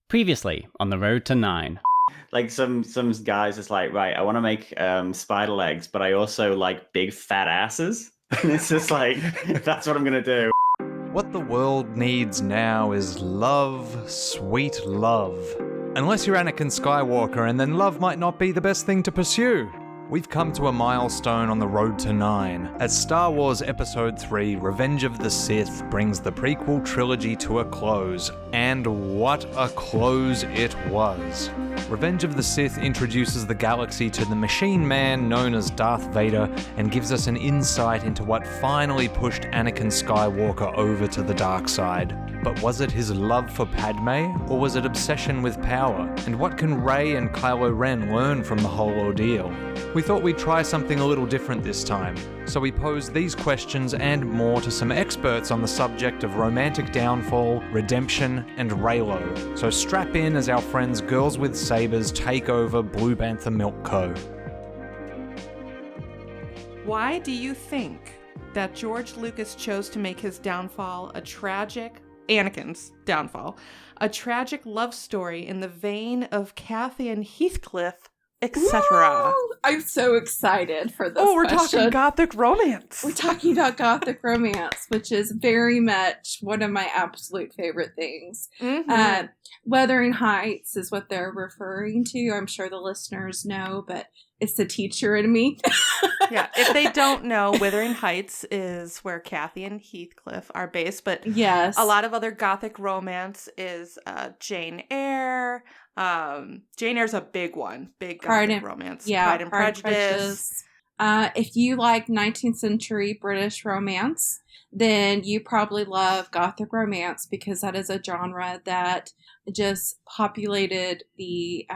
Previously on the road to 9. Like some guys is like, right, I want to make spider legs, but I also like big fat asses. And it's just like, that's what I'm going to do. What the world needs now is love, sweet love. Unless you're Anakin Skywalker, and then love might not be the best thing to pursue. We've come to a milestone on the road to 9, as Star Wars Episode 3 Revenge of the Sith brings the prequel trilogy to a close, and what a close it was. Revenge of the Sith introduces the galaxy to the machine man known as Darth Vader and gives us an insight into what finally pushed Anakin Skywalker over to the dark side. But was it his love for Padme, or was it obsession with power? And what can Rey and Kylo Ren learn from the whole ordeal? We thought we'd try something a little different this time, so we posed these questions and more to some experts on the subject of romantic downfall, redemption, and Reylo. So strap in as our friends Girls with Sabers take over Blue Bantha Milk Co. Why do you think that George Lucas chose to make his downfall Anakin's downfall, a tragic love story in the vein of Kathy and Heathcliff, etc.? I'm so excited for this. Oh, we're question. talking gothic romance. We're talking about gothic romance, which is very much one of my absolute favorite things. Mm-hmm. Wuthering Heights is what they're referring to. I'm sure the listeners know, but it's the teacher in me. Yeah, if they don't know, Wuthering Heights is where Kathy and Heathcliff are based, but yes, a lot of other gothic romance is Jane Eyre. Jane Eyre's a big one, big gothic romance. Yeah, Pride and Prejudice. If you like 19th century British romance, then you probably love gothic romance because that is a genre that just populated the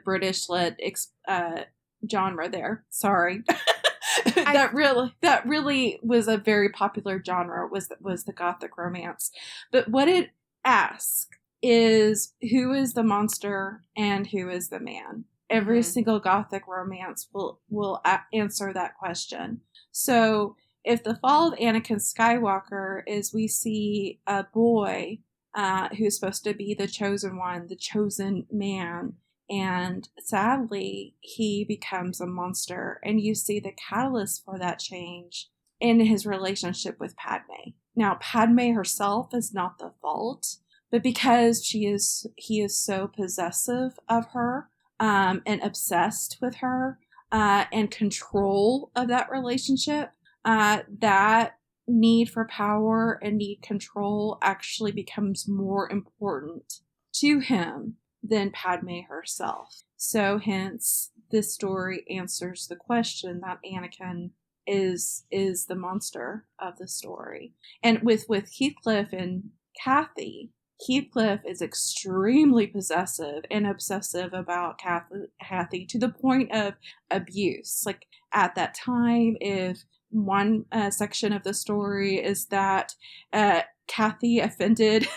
British-led genre there. Sorry. that really was a very popular genre, was the gothic romance. But what it asks is, who is the monster and who is the man? Every single gothic romance will answer that question. So if the fall of Anakin Skywalker is we see a boy who's supposed to be the chosen one, the chosen man, and sadly, he becomes a monster. And you see the catalyst for that change in his relationship with Padme. Now, Padme herself is not the fault, but because he is so possessive of her and obsessed with her and control of that relationship, that need for power and need control actually becomes more important to him than Padme herself. So hence, this story answers the question that Anakin is the monster of the story. And with Heathcliff and Kathy, Heathcliff is extremely possessive and obsessive about Kathy to the point of abuse. Like at that time, if one section of the story is that Kathy offended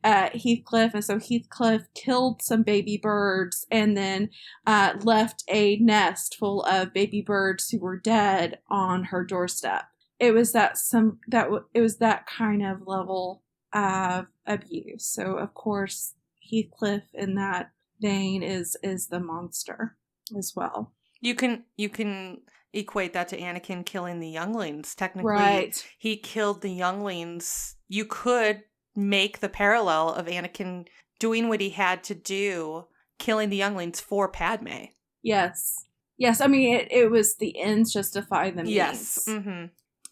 Heathcliff, and so Heathcliff killed some baby birds and then left a nest full of baby birds who were dead on her doorstep. It was that kind of level of abuse. So of course Heathcliff in that vein is the monster as well. You can equate that to Anakin killing the younglings. Technically, right. He killed the younglings. You could make the parallel of Anakin doing what he had to do, killing the younglings for Padme. Yes. I mean, it was the ends justify the means. Yes. Mm-hmm.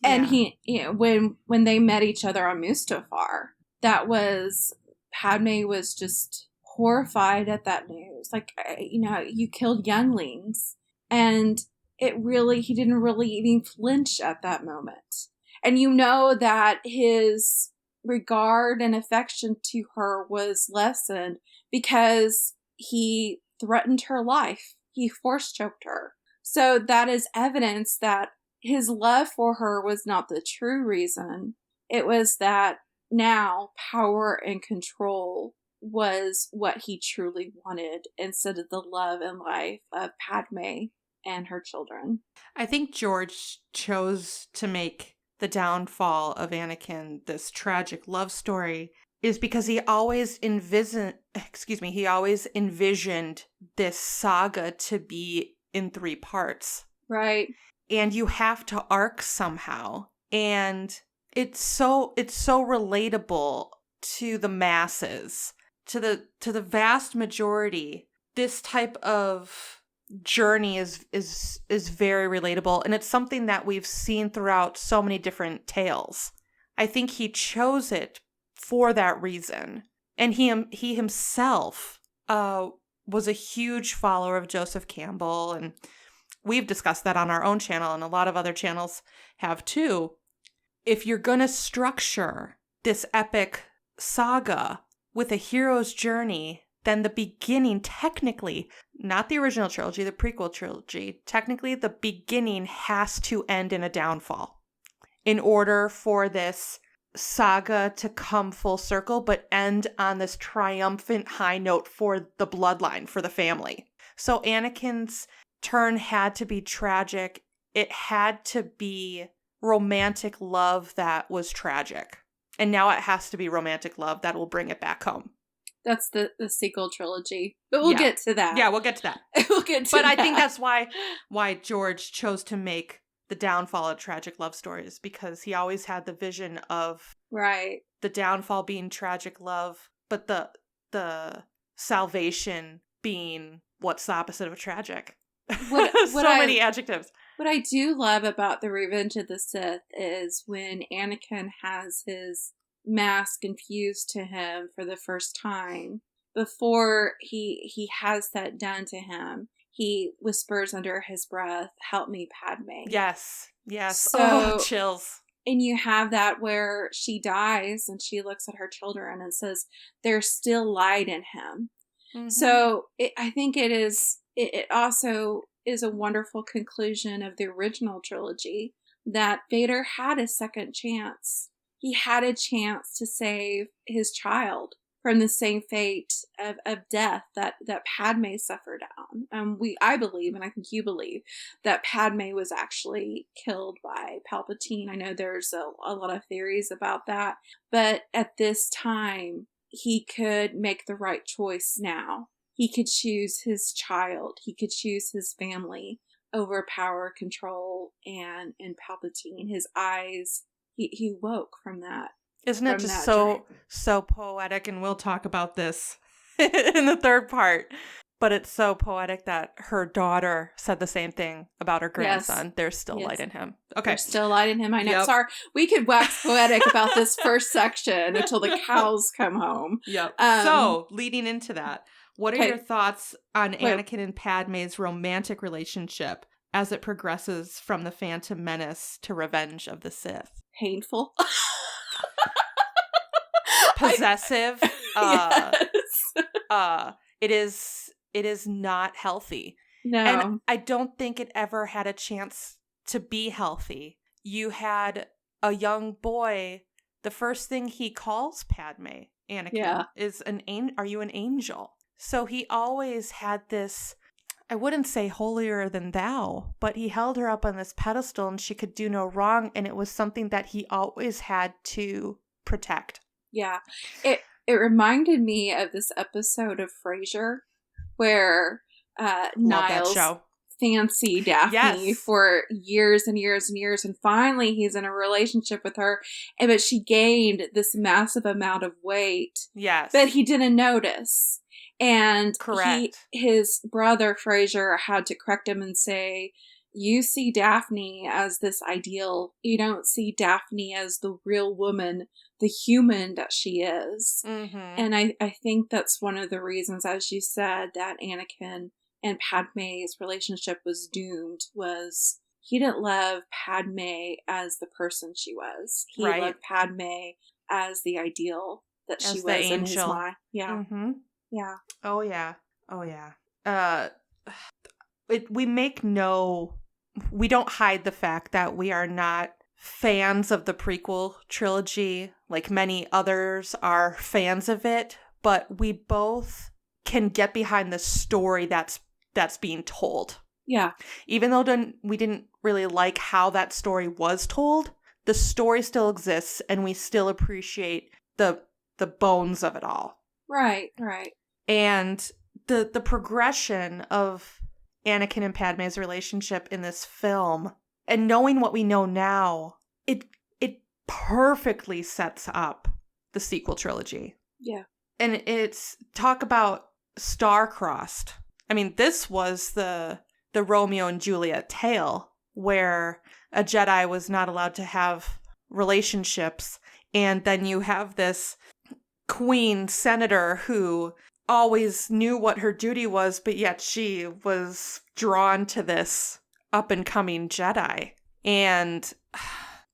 And he, when they met each other on Mustafar, Padme was just horrified at that news. Like, you killed younglings, and he didn't really even flinch at that moment. And that his regard and affection to her was lessened because he threatened her life. He force choked her. So that is evidence that his love for her was not the true reason. It was that now power and control was what he truly wanted instead of the love and life of Padme and her children. I think George chose to make the downfall of Anakin this tragic love story is because he always envisioned this saga to be in 3 parts. Right. And you have to arc somehow. And it's so relatable to the masses, to the vast majority. This type of journey is very relatable, and it's something that we've seen throughout so many different tales. I think he chose it for that reason. And he himself was a huge follower of Joseph Campbell, and we've discussed that on our own channel, and a lot of other channels have too. If you're going to structure this epic saga with a hero's journey, then the beginning, technically, not the original trilogy, the prequel trilogy, technically the beginning has to end in a downfall in order for this saga to come full circle, but end on this triumphant high note for the bloodline, for the family. So Anakin's turn had to be tragic. It had to be romantic love that was tragic. And now it has to be romantic love that will bring it back home. That's the sequel trilogy. But we'll get to that. Yeah, we'll get to that. We'll get to but that. I think that's why George chose to make the downfall a tragic love story, is because he always had the vision of the downfall being tragic love, but the salvation being what's the opposite of a tragic. Many adjectives. What I do love about the Revenge of the Sith is when Anakin has his mask infused to him for the first time, before he has that done to him, he whispers under his breath, "Help me, Padme." Yes. So, chills. And you have that where she dies and she looks at her children and says, "There's still light in him." Mm-hmm. So I think it also is a wonderful conclusion of the original trilogy that Vader had a second chance. He had a chance to save his child from the same fate of death that Padme suffered on. I believe, and I think you believe, that Padme was actually killed by Palpatine. I know there's a lot of theories about that, but at this time, he could make the right choice now. He could choose his child. He could choose his family over power, control, and Palpatine. His eyes, he woke from that. Isn't it just so poetic? And we'll talk about this in the third part. But it's so poetic that her daughter said the same thing about her grandson. Yes. There's still light in him. Okay. There's still light in him. I know. Yep. Sorry. We could wax poetic about this first section until the cows come home. Yep. So, leading into that, what are your thoughts on Anakin and Padme's romantic relationship as it progresses from The Phantom Menace to Revenge of the Sith? Painful. Possessive. Yes. It is not healthy. No. And I don't think it ever had a chance to be healthy. You had a young boy, the first thing he calls Padme, Anakin, is are you an angel? So he always had this, I wouldn't say holier than thou, but he held her up on this pedestal and she could do no wrong, and it was something that he always had to protect. Yeah. It reminded me of this episode of Frasier where Niles fancied Daphne for years and years and years, and finally he's in a relationship with her, but she gained this massive amount of weight. Yes. But he didn't notice. And correct. His brother Frasier had to correct him and say, "You see Daphne as this ideal. You don't see Daphne as the real woman, the human that she is." Mm-hmm. And I think that's one of the reasons, as you said, that Anakin and Padme's relationship was doomed, was he didn't love Padme as the person she was. He loved Padme as the ideal that she was in his mind. Yeah. Mm-hmm. Yeah. Oh, yeah. We don't hide the fact that we are not fans of the prequel trilogy, like many others are fans of it, but we both can get behind the story that's being told. Yeah. Even though we didn't really like how that story was told, the story still exists, and we still appreciate the the bones of it all. Right. And the progression of Anakin and Padme's relationship in this film, and knowing what we know now, it perfectly sets up the sequel trilogy. Yeah. And it's talk about star-crossed. I mean, this was the Romeo and Juliet tale where a Jedi was not allowed to have relationships, and then you have this queen senator who always knew what her duty was, but yet she was drawn to this up-and-coming Jedi.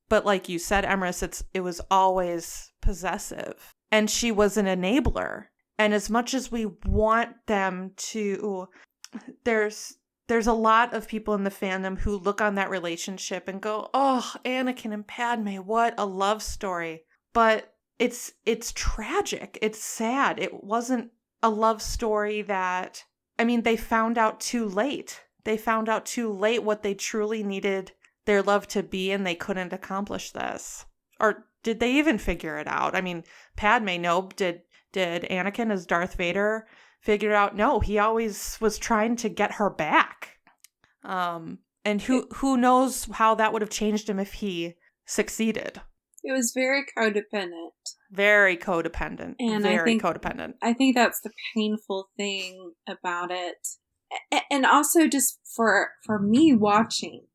But like you said, Emrys, it was always possessive. And she was an enabler. And as much as we want them to... There's a lot of people in the fandom who look on that relationship and go, oh, Anakin and Padme, what a love story. But it's tragic. It's sad. It wasn't a love story that... I mean, they found out too late. They found out too late what they truly needed their love to be, and they couldn't accomplish this. Or did they even figure it out? I mean, Padme, no. Did Anakin as Darth Vader figure it out? No, he always was trying to get her back. And who knows how that would have changed him if he succeeded. It was very codependent. Very codependent. And codependent. I think that's the painful thing about it. And also just for me watching,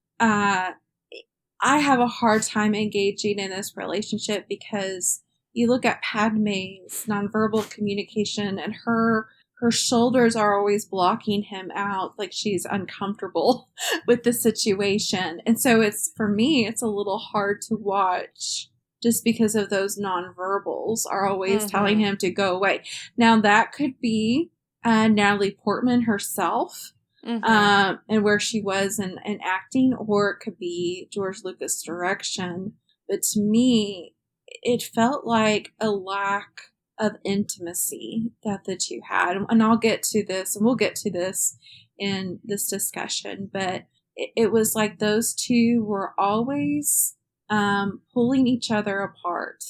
I have a hard time engaging in this relationship because you look at Padme's nonverbal communication and her shoulders are always blocking him out, like she's uncomfortable with the situation. And so for me, it's a little hard to watch just because of those nonverbals are always telling him to go away. Now that could be Natalie Portman herself. And where she was in acting, or it could be George Lucas' direction. But to me, it felt like a lack of intimacy that the two had. And I'll get to this, and we'll get to this in this discussion, but it was like those two were always pulling each other apart.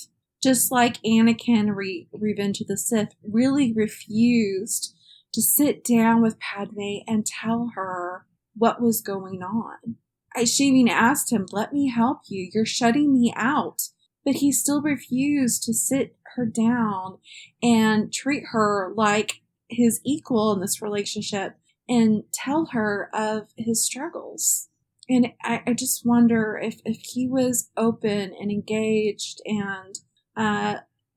Just like Anakin, Revenge of the Sith, really refused to sit down with Padme and tell her what was going on. She even asked him, let me help you. You're shutting me out. But he still refused to sit her down and treat her like his equal in this relationship and tell her of his struggles. And I just wonder if he was open and engaged and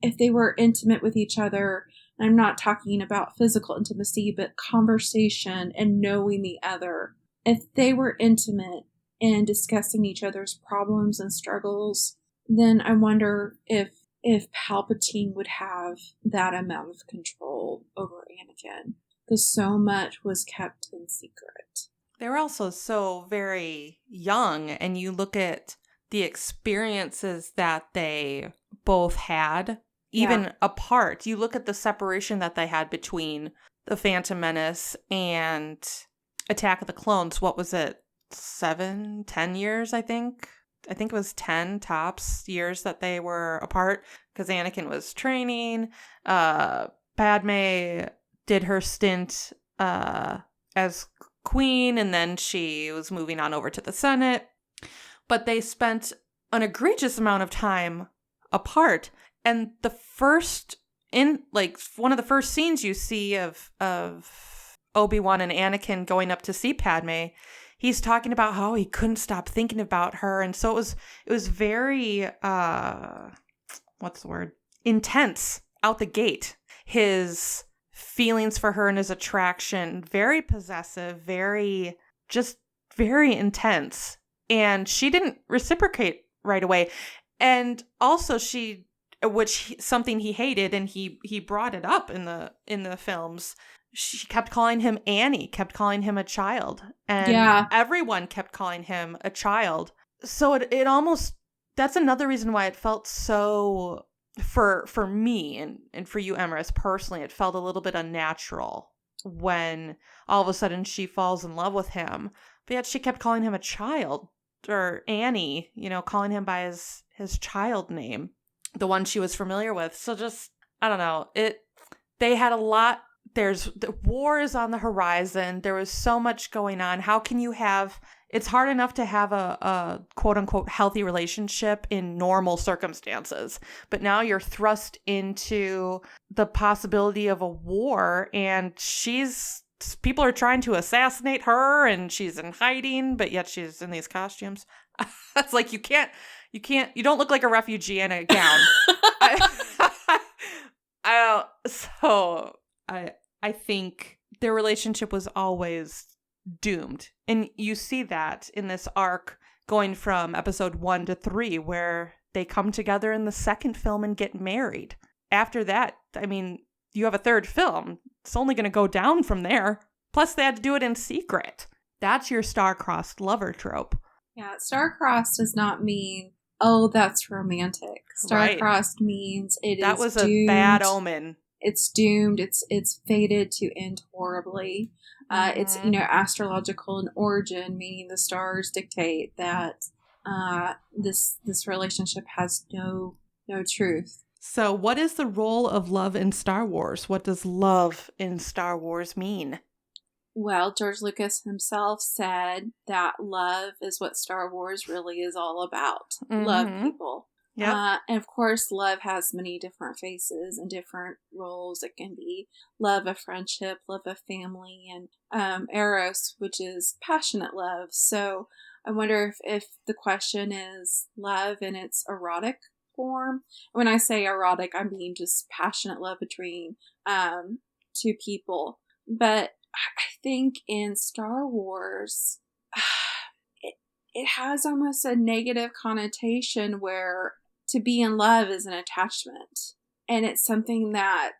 if they were intimate with each other. I'm not talking about physical intimacy, but conversation and knowing the other. If they were intimate in discussing each other's problems and struggles, then I wonder if Palpatine would have that amount of control over Anakin, because so much was kept in secret. They were also so very young, and you look at the experiences that they both had. Even apart, you look at the separation that they had between The Phantom Menace and Attack of the Clones. What was it? 10 years, I think? I think it was 10 tops years that they were apart because Anakin was training. Padme did her stint as queen, and then she was moving on over to the Senate. But they spent an egregious amount of time apart. And one of the first scenes you see of Obi-Wan and Anakin going up to see Padme, he's talking about how he couldn't stop thinking about her. And so it was very, intense out the gate. His feelings for her and his attraction, very possessive, very intense. And she didn't reciprocate right away. And also something he hated, and he brought it up in the films. She kept calling him Annie, kept calling him a child, and everyone kept calling him a child. So it almost, that's another reason why it felt so, for me and for you, Emrys, personally, it felt a little bit unnatural when all of a sudden she falls in love with him, but yet she kept calling him a child, or Annie, calling him by his child name, the one she was familiar with. So just, I don't know. They had a lot. The war is on the horizon. There was so much going on. How can you have? It's hard enough to have a quote unquote healthy relationship in normal circumstances, but now you're thrust into the possibility of a war, and people are trying to assassinate her, and she's in hiding, but yet she's in these costumes. It's like you don't look like a refugee in a gown. I think their relationship was always doomed. And you see that in this arc going from episode 1 to 3, where they come together in the second film and get married. After that, I mean, you have a third film. It's only going to go down from there. Plus, they had to do it in secret. That's your star-crossed lover trope. Yeah, star-crossed does not mean, oh, that's romantic. Star-crossed means that was a bad omen. It's doomed. It's fated to end horribly. It's astrological in origin, meaning the stars dictate that this relationship has no truth. So, what is the role of love in Star Wars? What does love in Star Wars mean? Well, George Lucas himself said that love is what Star Wars really is all about. Mm-hmm. Love people. Yeah. And of course, love has many different faces and different roles. It can be love of friendship, love of family, and eros, which is passionate love. So I wonder if the question is love in its erotic form. When I say erotic, I mean just passionate love between two people. But I think in Star Wars, it has almost a negative connotation where to be in love is an attachment. And it's something that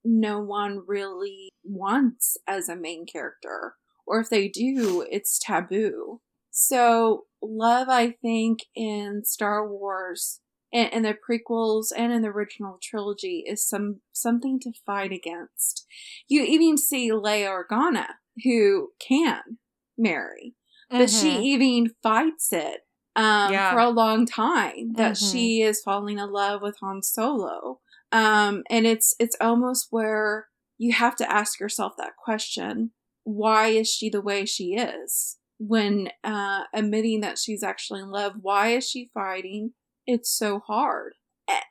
no one really wants as a main character. Or if they do, it's taboo. So love, I think, in Star Wars and in the prequels and in the original trilogy is something to fight against. You even see Leia Organa, who can marry. But she even fights it. For a long time that she is falling in love with Han Solo. And it's almost where you have to ask yourself that question. Why is she the way she is? When admitting that she's actually in love, why is she fighting? It's so hard.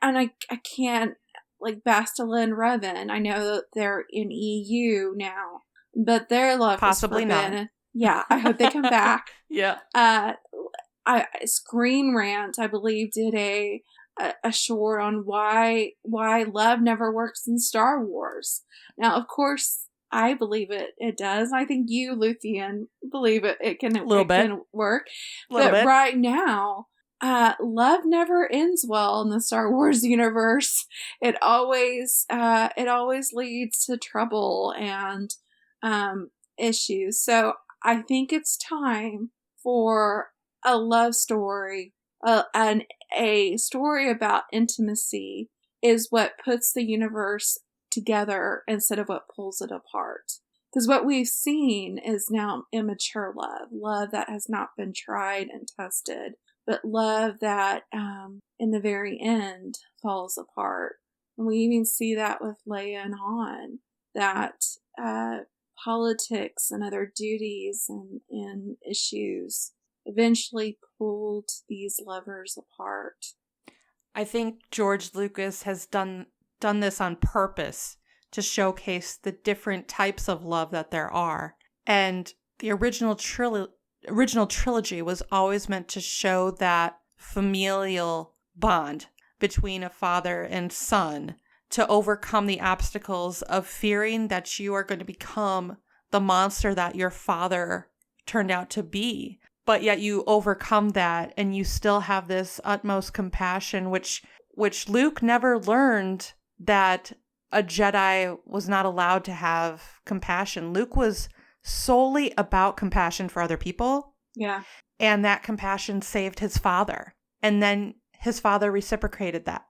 And I can't, like Bastila and Revan, I know that they're in EU now, but their love possibly is forbidden. not. Yeah, I hope they come back. Yeah. Screen Rant, I believe, did a short on why love never works in Star Wars. Now, of course, I believe it does. I think you, Luthien, believe it can work. But right now, love never ends well in the Star Wars universe. It always leads to trouble and issues. So I think it's time for a love story, and a story about intimacy is what puts the universe together instead of what pulls it apart. Because what we've seen is now immature love that has not been tried and tested, but love that in the very end falls apart. And we even see that with Leia and Han, that politics and other duties and issues eventually pulled these lovers apart. I think George Lucas has done this on purpose to showcase the different types of love that there are. And the original trilogy was always meant to show that familial bond between a father and son, to overcome the obstacles of fearing that you are going to become the monster that your father turned out to be. But yet you overcome that and you still have this utmost compassion, which Luke never learned, that a Jedi was not allowed to have compassion. Luke was solely about compassion for other people. Yeah. And that compassion saved his father. And then his father reciprocated that.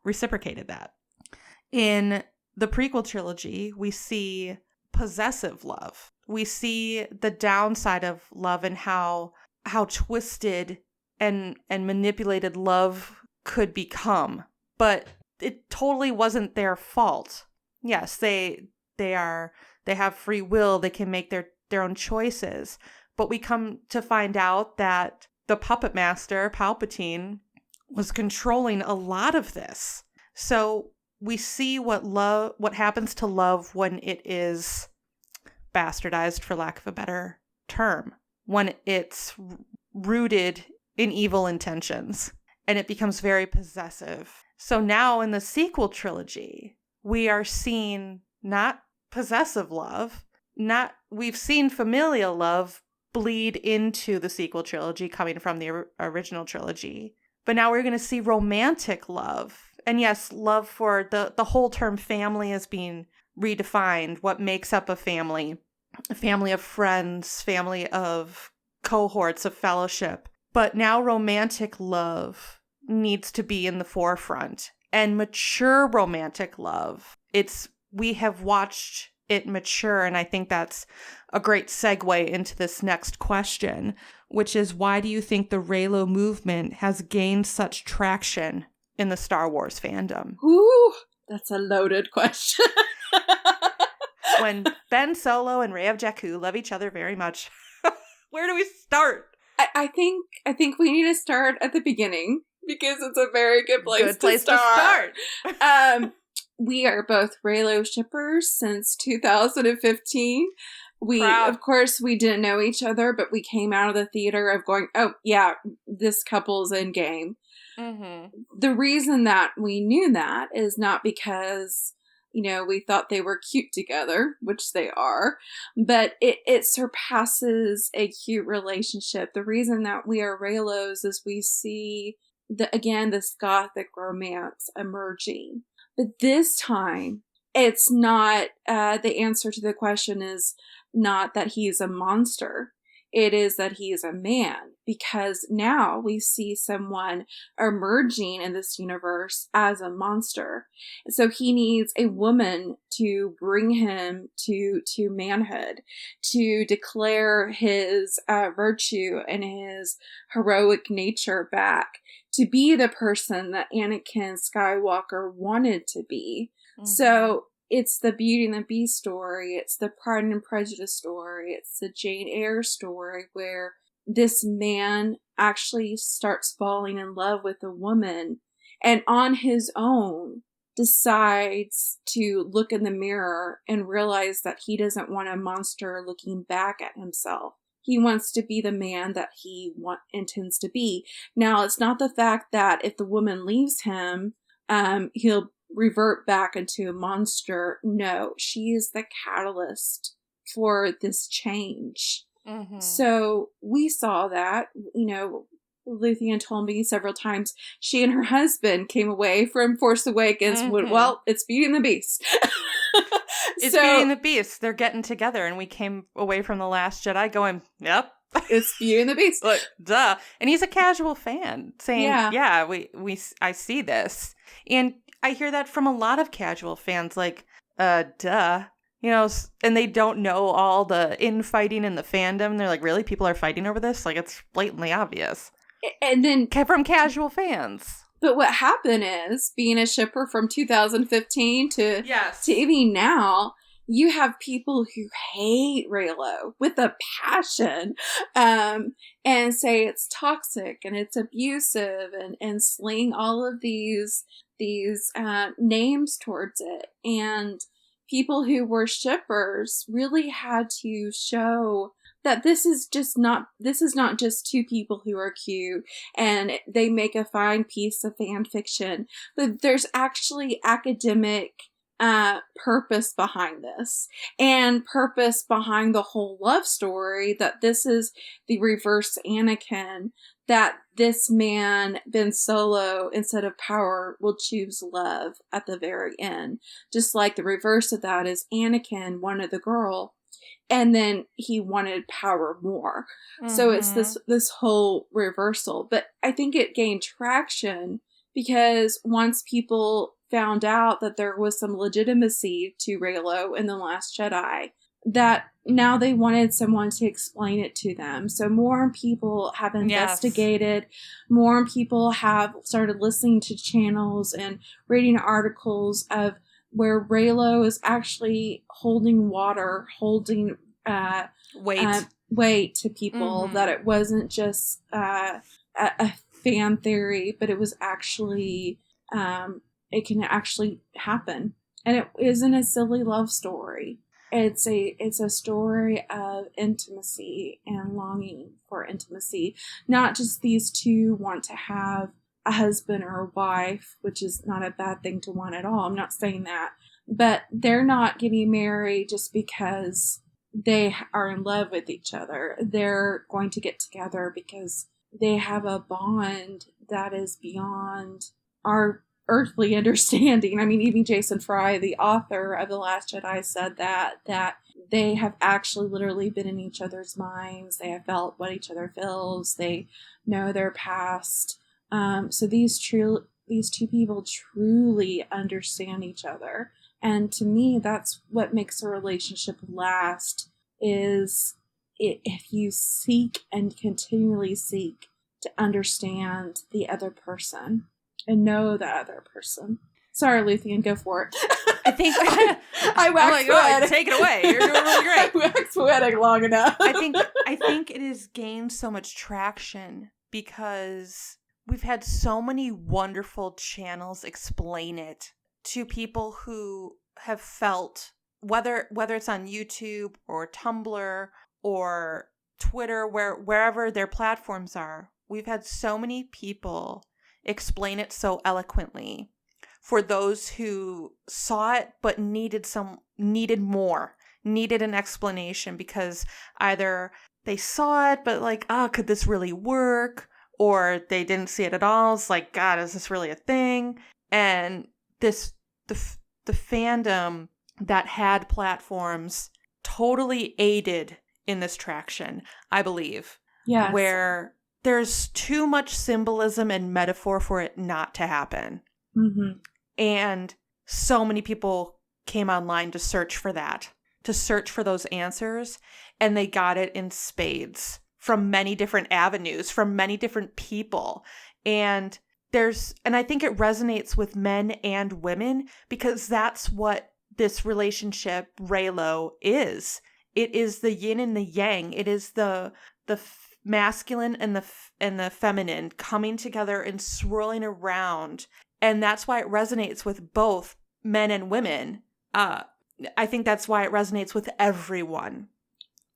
In the prequel trilogy, we see possessive love. We see the downside of love and how twisted and manipulated love could become. But it totally wasn't their fault. Yes, they have free will, they can make their own choices. But we come to find out that the puppet master, Palpatine, was controlling a lot of this. So we see what happens to love when it is bastardized, for lack of a better term, when it's rooted in evil intentions and it becomes very possessive. So now in the sequel trilogy, we are seeing not possessive love, we've seen familial love bleed into the sequel trilogy coming from the original trilogy. But now we're going to see romantic love. And yes, love for the whole term family is being redefined. What makes up a family of friends, family of cohorts of fellowship. But now romantic love needs to be in the forefront. And mature romantic love, we have watched it mature, and I think that's a great segue into this next question, which is, why do you think the Reylo movement has gained such traction in the Star Wars fandom? Ooh, that's a loaded question. When Ben Solo and Rey of Jakku love each other very much, where do we start? I think we need to start at the beginning, because it's a very good place to start. We are both Reylo shippers since 2015. Of course, we didn't know each other, but we came out of the theater of going, oh, yeah, this couple's in game. Mm-hmm. The reason that we knew that is not because, we thought they were cute together, which they are, but it surpasses a cute relationship. The reason that we are Reylos is we see, this gothic romance emerging. But this time, it's not, the answer to the question is not that he's a monster. It is that he is a man, because now we see someone emerging in this universe as a monster. So he needs a woman to bring him to manhood, to declare his virtue and his heroic nature back, to be the person that Anakin Skywalker wanted to be. Mm-hmm. So it's the Beauty and the Beast story. It's the Pride and Prejudice story. It's the Jane Eyre story, where this man actually starts falling in love with a woman and on his own decides to look in the mirror and realize that he doesn't want a monster looking back at himself. He wants to be the man that he intends to be. Now, it's not the fact that if the woman leaves him, he'll revert back into a monster. No, she is the catalyst for this change. Mm-hmm. So we saw that, Luthien told me several times she and her husband came away from Force Awakens. Mm-hmm. Well, it's Beauty and the Beast. It's Beauty and the Beast. They're getting together, and we came away from The Last Jedi going, yep. It's Beauty and the Beast. Look, duh. And he's a casual fan saying, I see this. And I hear that from a lot of casual fans, like, duh. And they don't know all the infighting in the fandom. They're like, really? People are fighting over this? Like, it's blatantly obvious. And then from casual fans. But what happened is, being a shipper from 2015 to even now, you have people who hate Reylo with a passion, and say it's toxic and it's abusive, and sling all of these names towards it. And people who were shippers really had to show that this is not just two people who are cute and they make a fine piece of fan fiction, but there's actually academic purpose behind this, and purpose behind the whole love story, that this is the reverse Anakin, that this man, Ben Solo, instead of power, will choose love at the very end. Just like the reverse of that is Anakin wanted the girl, and then he wanted power more. Mm-hmm. So it's this whole reversal. But I think it gained traction because once people found out that there was some legitimacy to Reylo in The Last Jedi, that now they wanted someone to explain it to them. So more people have investigated, more people have started listening to channels and reading articles of where Reylo is actually holding water, holding weight to people, that it wasn't just a fan theory, but it was actually, it can actually happen. And it isn't a silly love story. It's a story of intimacy and longing for intimacy. Not just these two want to have a husband or a wife, which is not a bad thing to want at all. I'm not saying that. But they're not getting married just because they are in love with each other. They're going to get together because they have a bond that is beyond our earthly understanding. I mean, even Jason Fry, the author of The Last Jedi, said that they have actually literally been in each other's minds. They have felt what each other feels. They know their past. So these two people truly understand each other. And to me, that's what makes a relationship last, is if you seek and continually seek to understand the other person and know the other person. Sorry, Luthien, go for it. I think I waxed poetic. Take it away. You're doing really great. I waxed poetic long enough. I think it has gained so much traction because we've had so many wonderful channels explain it to people who have felt, whether it's on YouTube or Tumblr or Twitter, wherever their platforms are. We've had so many people explain it so eloquently for those who saw it but needed an explanation, because either they saw it but like, could this really work? Or they didn't see it at all. It's like, God, is this really a thing? And the fandom that had platforms totally aided in this traction, I believe. Yes. Where there's too much symbolism and metaphor for it not to happen. Mm-hmm. And so many people came online to search for that, to search for those answers, and they got it in spades from many different avenues, from many different people. And I think it resonates with men and women, because that's what this relationship, Reylo, is. It is the yin and the yang. It is the masculine and the feminine coming together and swirling around. And that's why it resonates with both men and women. I think that's why it resonates with everyone.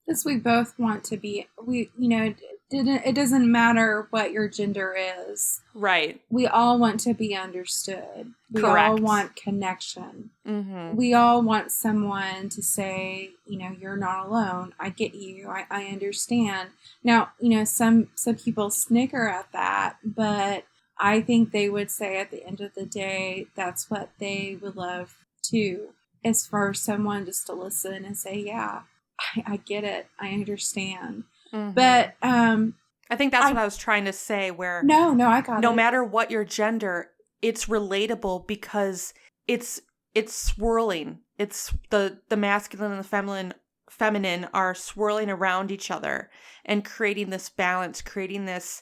Because we both want to be, it doesn't matter what your gender is. Right. We all want to be understood. We Correct. all want connection. Mm-hmm. We all want someone to say, you're not alone. I get you. I understand. Now, some people snicker at that, but I think they would say at the end of the day, that's what they would love too, is for someone just to listen and say, yeah, I get it. I understand. Mm-hmm. But I think that's what I was trying to say, where no, I got it. No matter what your gender, it's relatable because it's swirling. It's the masculine and the feminine are swirling around each other and creating this balance, creating this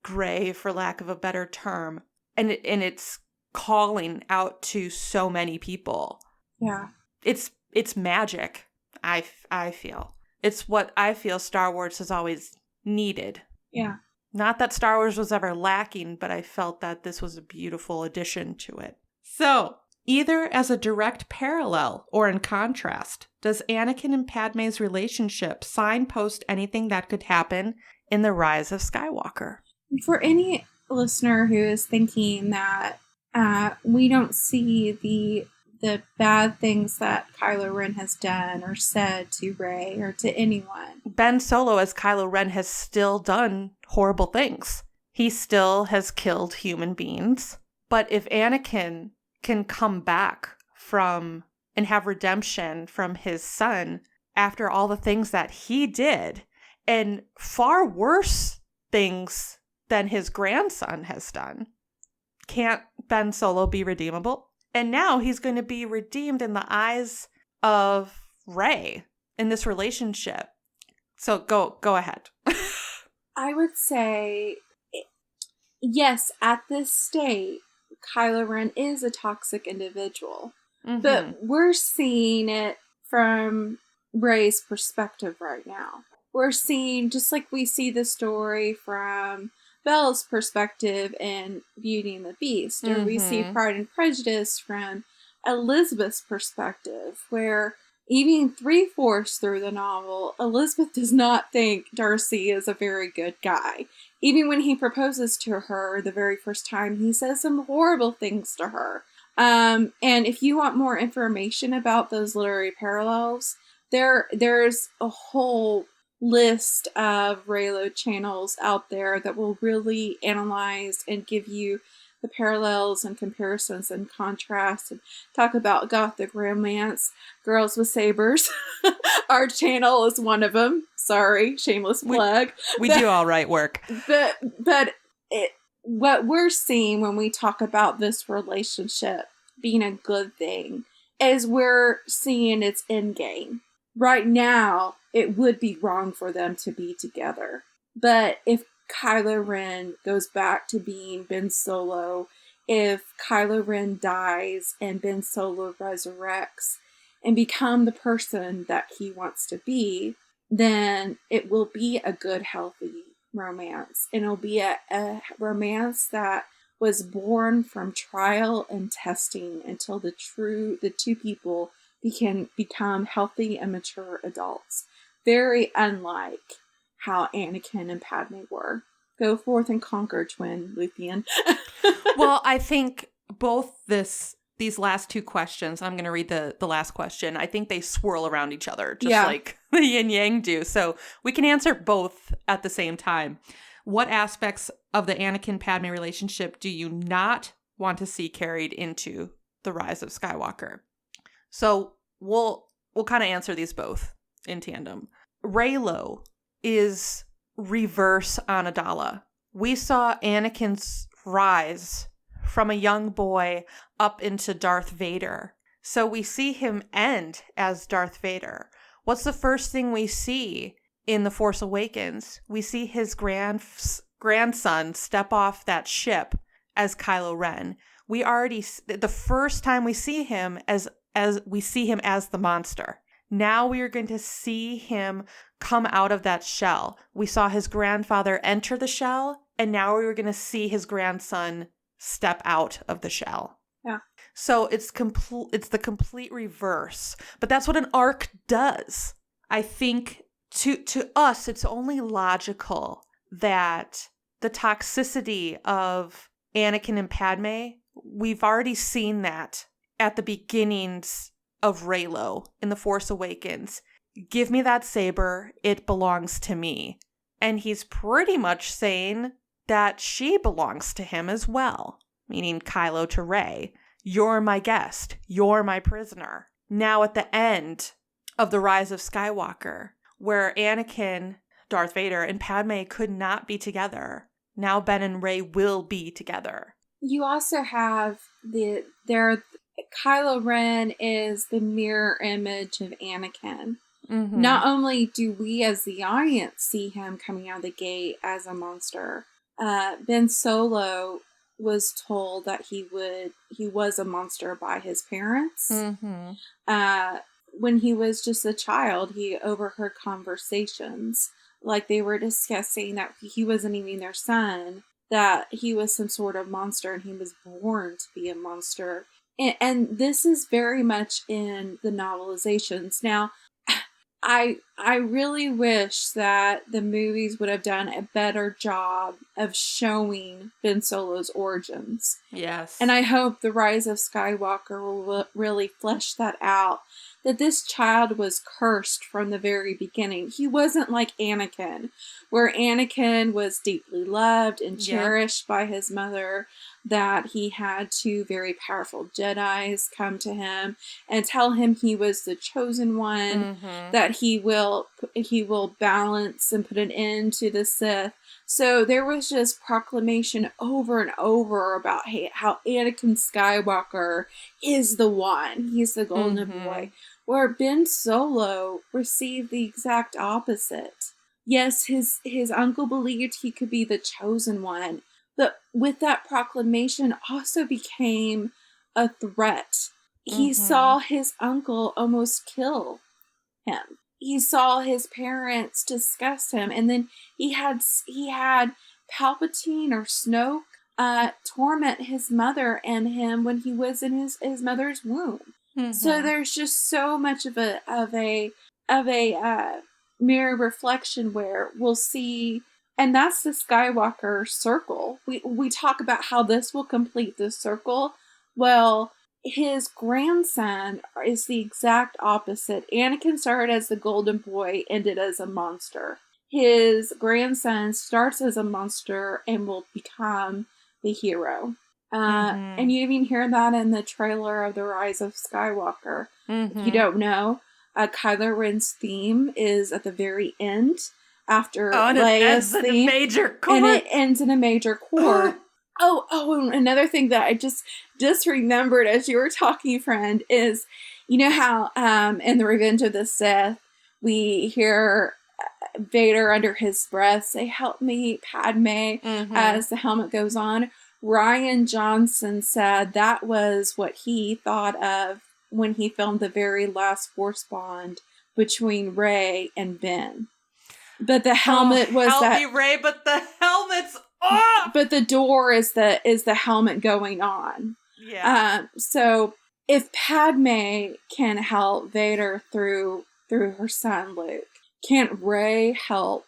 gray, for lack of a better term. And it's calling out to so many people. Yeah. It's magic, I feel. It's what I feel Star Wars has always needed. Yeah. Not that Star Wars was ever lacking, but I felt that this was a beautiful addition to it. So, either as a direct parallel or in contrast, does Anakin and Padme's relationship signpost anything that could happen in the Rise of Skywalker? For any listener who is thinking that we don't see the bad things that Kylo Ren has done or said to Rey or to anyone. Ben Solo as Kylo Ren has still done horrible things. He still has killed human beings. But if Anakin can come back from and have redemption from his son after all the things that he did, and far worse things than his grandson has done, can't Ben Solo be redeemable? And now he's going to be redeemed in the eyes of Rey in this relationship. So go ahead. I would say, yes, at this state, Kylo Ren is a toxic individual. Mm-hmm. But we're seeing it from Rey's perspective right now. We're seeing, just like we see the story from Belle's perspective in Beauty and the Beast, or we see Pride and Prejudice from Elizabeth's perspective, where even 3/4 through the novel, Elizabeth does not think Darcy is a very good guy. Even when he proposes to her the very first time, he says some horrible things to her. And if you want more information about those literary parallels, there's a whole list of Reylo channels out there that will really analyze and give you the parallels and comparisons and contrasts, and talk about gothic romance. Girls with Sabers. Our channel is one of them. Sorry, shameless plug. We do all right work. But what we're seeing when we talk about this relationship being a good thing is we're seeing its end game. Right now, it would be wrong for them to be together. But if Kylo Ren goes back to being Ben Solo, if Kylo Ren dies and Ben Solo resurrects and become the person that he wants to be, then it will be a good, healthy romance. And it'll be a romance that was born from trial and testing until the two people can become healthy and mature adults. Very unlike how Anakin and Padme were. Go forth and conquer, twin Luthien. Well, I think both these last two questions, I'm going to read the last question. I think they swirl around each other, just like the yin yang do. So we can answer both at the same time. What aspects of the Anakin-Padme relationship do you not want to see carried into the Rise of Skywalker? So we'll kind of answer these both in tandem. Reylo is reverse Amidala. We saw Anakin's rise from a young boy up into Darth Vader. So we see him end as Darth Vader. What's the first thing we see in The Force Awakens? We see his grandson step off that ship as Kylo Ren. We already, the first time we see him as we see him as the monster. Now we are going to see him come out of that shell. We saw his grandfather enter the shell, and now we were going to see his grandson step out of the shell. Yeah. So it's the complete reverse. But that's what an arc does. I think to us, it's only logical that the toxicity of Anakin and Padme, we've already seen that at the beginnings of Reylo in The Force Awakens. Give me that saber, it belongs to me. And he's pretty much saying that she belongs to him as well, meaning Kylo to Rey. You're my guest. You're my prisoner. Now at the end of The Rise of Skywalker, where Anakin, Darth Vader, and Padme could not be together, now Ben and Rey will be together. You also have Kylo Ren is the mirror image of Anakin. Mm-hmm. Not only do we as the audience see him coming out of the gate as a monster, Ben Solo was told that he was a monster by his parents. Mm-hmm. When he was just a child, he overheard conversations like they were discussing that he wasn't even their son, that he was some sort of monster and he was born to be a monster. And this is very much in the novelizations. Now, I really wish that the movies would have done a better job of showing Ben Solo's origins. Yes. And I hope The Rise of Skywalker will really flesh that out. That this child was cursed from the very beginning. He wasn't like Anakin, where Anakin was deeply loved and cherished by his mother, that he had two very powerful Jedis come to him and tell him he was the chosen one, mm-hmm. that he will balance and put an end to the Sith. So there was just proclamation over and over about how Anakin Skywalker is the one. He's the golden mm-hmm. boy. where Ben Solo received the exact opposite. Yes, his uncle believed he could be the chosen one, but with that proclamation also became a threat. He saw his uncle almost kill him. He saw his parents disgust him, and then he had Palpatine or Snoke torment his mother and him when he was in his mother's womb. So there's just so much of a mirror reflection where we'll see, and that's the Skywalker circle. We talk about how this will complete this circle. Well, his grandson is the exact opposite. Anakin started as the golden boy, ended as a monster. His grandson starts as a monster and will become the hero. And you even hear that in the trailer of The Rise of Skywalker. If you don't know, Kylo Ren's theme is at the very end after Leia's theme. Major chord. And it ends in a major chord. And another thing that I just remembered as you were talking, friend, is you know how in The Revenge of the Sith we hear Vader under his breath say, "Help me, Padme," as the helmet goes on. Rian Johnson said that was what he thought of when he filmed the very last Force bond between Rey and Ben. But the helmet was help that me, Rey, but the helmet's off. But the door is the helmet going on. Yeah. So if Padme can help Vader through her son Luke, can't Rey help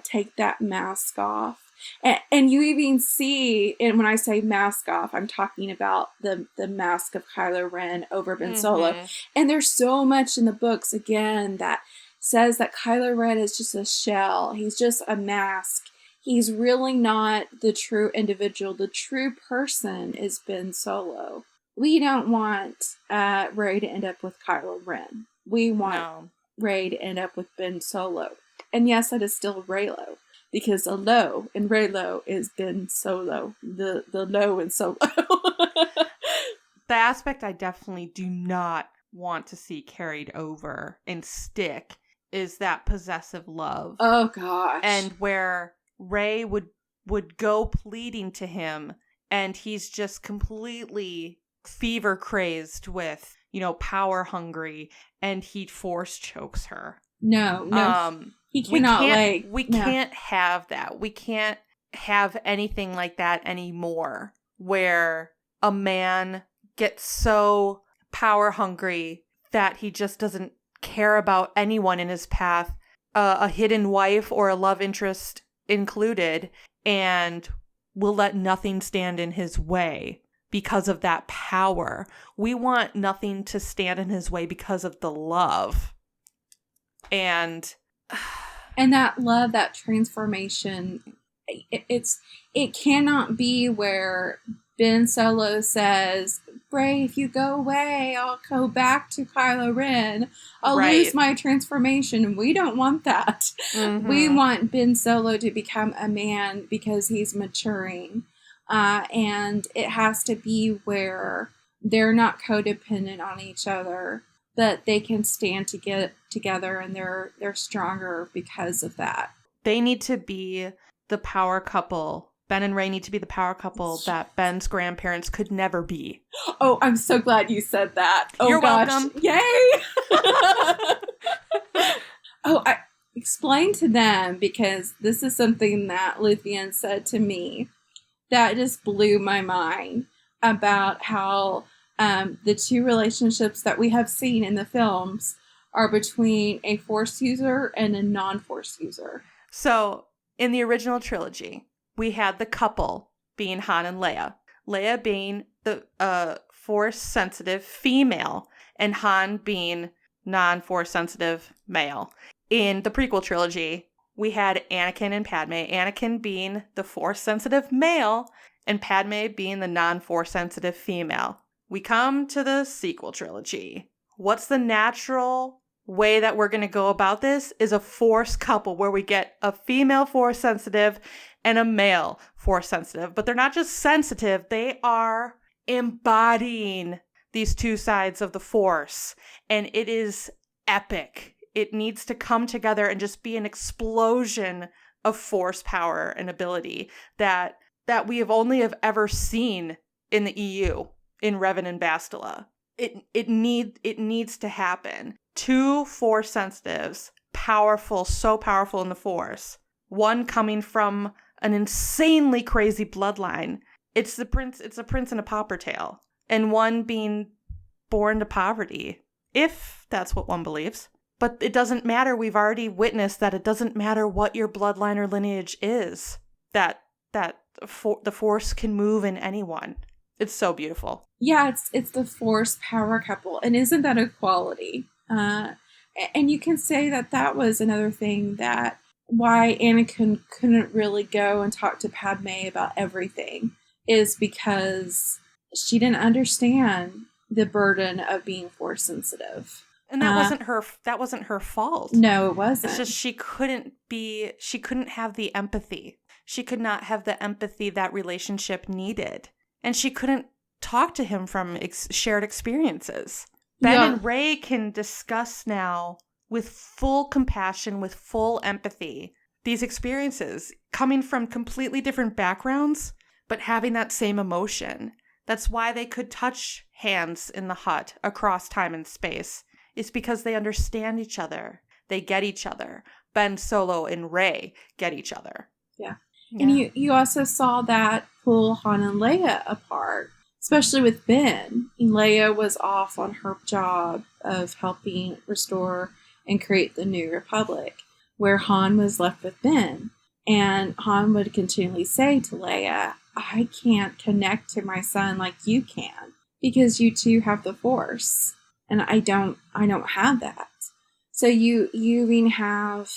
take that mask off? And you even see, and when I say mask off, I'm talking about the mask of Kylo Ren over Ben Solo. And there's so much in the books, again, that says that Kylo Ren is just a shell. He's just a mask. He's really not the true individual. The true person is Ben Solo. We don't want Rey to end up with Kylo Ren. We want Rey to end up with Ben Solo. And yes, that is still Reylo. Because the low in Reylo is Ben Solo. The low in Solo. The aspect I definitely do not want to see carried over and stick is that possessive love. Oh, gosh. And where Rey would go pleading to him, and he's just completely fever crazed with, power hungry, and he force chokes her. No. He cannot, we can't have that. We can't have anything like that anymore, where a man gets so power hungry that he just doesn't care about anyone in his path, a hidden wife or a love interest included, and will let nothing stand in his way because of that power. We want nothing to stand in his way because of the love. And that love, that transformation, it cannot be where Ben Solo says, "Rey, if you go away, I'll go back to Kylo Ren. I'll lose my transformation." And we don't want that. We want Ben Solo to become a man because he's maturing. And it has to be where they're not codependent on each other, but they can stand together, and they're stronger because of that. They need to be the power couple. Ben and Rey need to be the power couple that Ben's grandparents could never be. Oh, I'm so glad you said that. Oh, You're gosh. welcome. Yay! I explained to them, because this is something that Luthien said to me that just blew my mind about how the two relationships that we have seen in the films are between a Force user and a non-Force user. So, in the original trilogy, we had the couple being Han and Leia. Leia being the Force-sensitive female, and Han being non-Force-sensitive male. In the prequel trilogy, we had Anakin and Padme. Anakin being the Force-sensitive male, and Padme being the non-Force-sensitive female. We come to the sequel trilogy. What's the natural way that we're going to go about this is a Force couple where we get a female Force sensitive and a male Force sensitive. But they're not just sensitive, they are embodying these two sides of the Force, and it is epic. It needs to come together and just be an explosion of Force power and ability that we have ever seen in the EU, in Revan and Bastila. It needs to happen. Two Force sensitives, powerful, so powerful in the Force. One coming from an insanely crazy bloodline. It's a prince and a pauper tale. And one being born to poverty, if that's what one believes. But it doesn't matter. We've already witnessed that it doesn't matter what your bloodline or lineage is. That the Force can move in anyone. It's so beautiful. Yeah, it's the Force power couple. And isn't that a quality? And you can say that was another thing that why Anakin couldn't really go and talk to Padme about everything is because she didn't understand the burden of being Force sensitive. And that wasn't her fault. No, it wasn't. It's just she couldn't have the empathy. She could not have the empathy that relationship needed. And she couldn't talk to him from shared experiences. Ben and Rey can discuss now with full compassion, with full empathy, these experiences coming from completely different backgrounds, but having that same emotion. That's why they could touch hands in the hut across time and space. It's because they understand each other. They get each other. Ben, Solo, and Rey get each other. Yeah. And you also saw that pull Han and Leia apart, especially with Ben. Leia was off on her job of helping restore and create the New Republic, where Han was left with Ben. And Han would continually say to Leia, I can't connect to my son like you can, because you two have the Force, and I don't have that. So you even have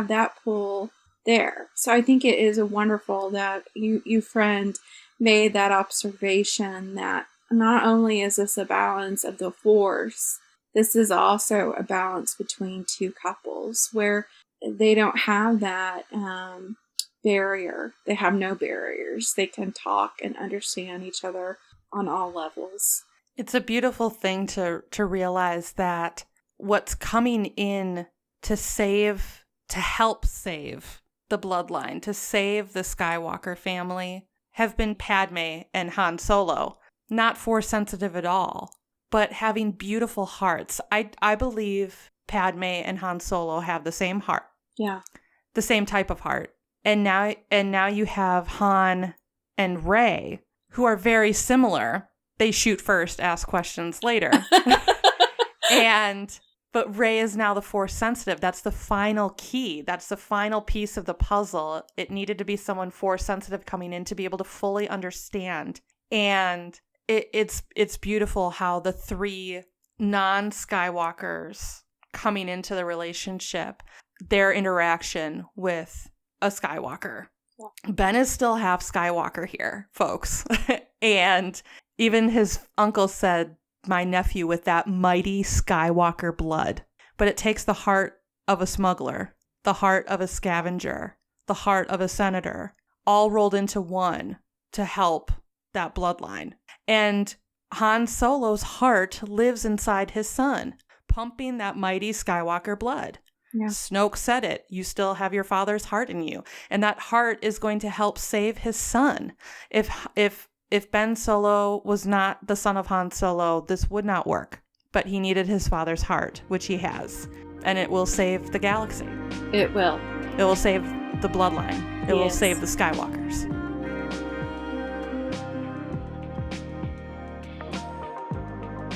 that pull there. So I think it is wonderful that you friend made that observation that not only is this a balance of the Force, this is also a balance between two couples where they don't have that barrier. They have no barriers. They can talk and understand each other on all levels. It's a beautiful thing to realize that what's coming in to help save the bloodline, to save the Skywalker family, have been Padme and Han Solo. Not Force sensitive at all, but having beautiful hearts. I believe Padme and Han Solo have the same heart. Yeah. The same type of heart. And now you have Han and Rey, who are very similar. They shoot first, ask questions later. But Rey is now the Force sensitive. That's the final key. That's the final piece of the puzzle. It needed to be someone Force sensitive coming in to be able to fully understand. And it's beautiful how the three non-Skywalkers coming into the relationship, their interaction with a Skywalker. Yeah. Ben is still half Skywalker here, folks. And even his uncle said, my nephew with that mighty Skywalker blood. But it takes the heart of a smuggler, the heart of a scavenger, the heart of a senator, all rolled into one to help that bloodline. And Han Solo's heart lives inside his son, pumping that mighty Skywalker blood. Yeah. Snoke said it. You still have your father's heart in you. And that heart is going to help save his son. If Ben Solo was not the son of Han Solo, this would not work. But he needed his father's heart, which he has. And it will save the galaxy. It will. It will save the bloodline. It will save the Skywalkers.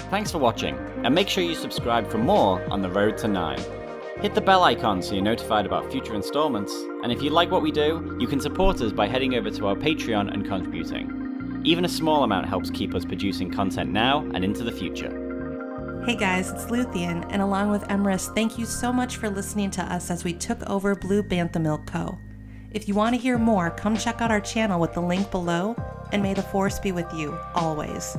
Thanks for watching, and make sure you subscribe for more on the road to 9. Hit the bell icon so you're notified about future installments, and if you like what we do, you can support us by heading over to our Patreon and contributing. Even a small amount helps keep us producing content now and into the future. Hey guys, it's Luthien, and along with Emrys, thank you so much for listening to us as we took over Blue Bantha Milk Co. If you want to hear more, come check out our channel with the link below, and may the Force be with you, always.